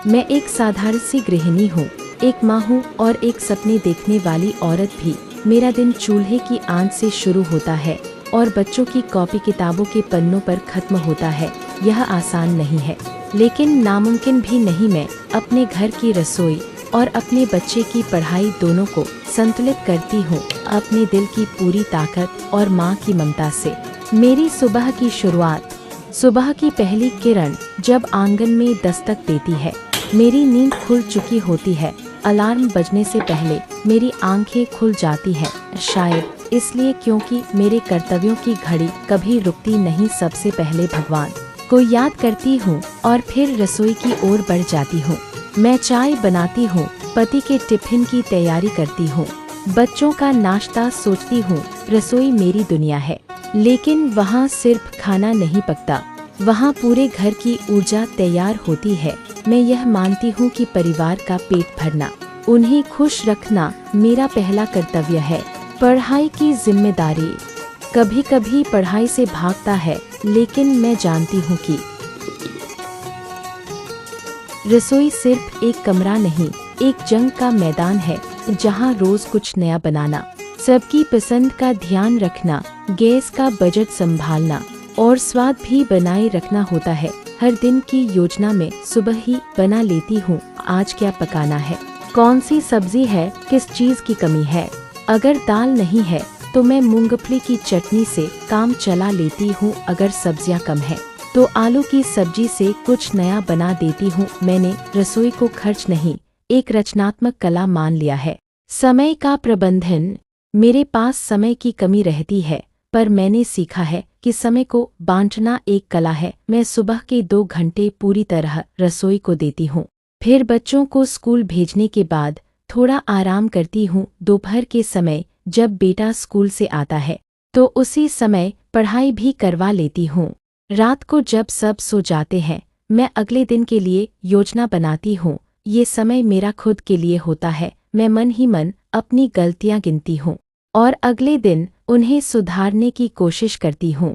मैं एक साधारण सी गृहिणी हूँ, एक माँ हूँ और एक सपने देखने वाली औरत भी। मेरा दिन चूल्हे की आंच से शुरू होता है और बच्चों की कॉपी किताबों के पन्नों पर खत्म होता है। यह आसान नहीं है, लेकिन नामुमकिन भी नहीं। मैं अपने घर की रसोई और अपने बच्चे की पढ़ाई दोनों को संतुलित करती हूँ, अपने दिल की पूरी ताकत और माँ की ममता से। मेरी सुबह की शुरुआत, सुबह की पहली किरण जब आंगन में दस्तक देती है। मेरी नींद खुल चुकी होती है, अलार्म बजने से पहले मेरी आंखें खुल जाती हैं, शायद इसलिए क्योंकि मेरे कर्तव्यों की घड़ी कभी रुकती नहीं। सबसे पहले भगवान को याद करती हूँ और फिर रसोई की ओर बढ़ जाती हूँ। मैं चाय बनाती हूँ, पति के टिफिन की तैयारी करती हूँ, बच्चों का नाश्ता सोचती हूँ। रसोई मेरी दुनिया है, लेकिन वहाँ सिर्फ खाना नहीं पकता, वहाँ पूरे घर की ऊर्जा तैयार होती है। मैं यह मानती हूँ कि परिवार का पेट भरना, उन्हें खुश रखना मेरा पहला कर्तव्य है। पढ़ाई की जिम्मेदारी कभी कभी पढ़ाई से भागता है, लेकिन मैं जानती हूँ कि रसोई सिर्फ एक कमरा नहीं, एक जंग का मैदान है, जहाँ रोज कुछ नया बनाना, सबकी पसंद का ध्यान रखना, गैस का बजट संभालना और स्वाद भी बनाए रखना होता है। हर दिन की योजना में सुबह ही बना लेती हूँ, आज क्या पकाना है, कौन सी सब्जी है, किस चीज की कमी है। अगर दाल नहीं है तो मैं मूंगफली की चटनी से काम चला लेती हूँ। अगर सब्जियाँ कम है तो आलू की सब्जी से कुछ नया बना देती हूँ। मैंने रसोई को खर्च नहीं, एक रचनात्मक कला मान लिया है। समय का प्रबंधन, मेरे पास समय की कमी रहती है, पर मैंने सीखा है कि समय को बांटना एक कला है। मैं सुबह के 2 घंटे पूरी तरह रसोई को देती हूँ, फिर बच्चों को स्कूल भेजने के बाद थोड़ा आराम करती हूँ। दोपहर के समय जब बेटा स्कूल से आता है तो उसी समय पढ़ाई भी करवा लेती हूँ। रात को जब सब सो जाते हैं, मैं अगले दिन के लिए योजना बनाती हूँ। ये समय मेरा खुद के लिए होता है। मैं मन ही मन अपनी गलतियाँ गिनती हूँ और अगले दिन उन्हें सुधारने की कोशिश करती हूँ।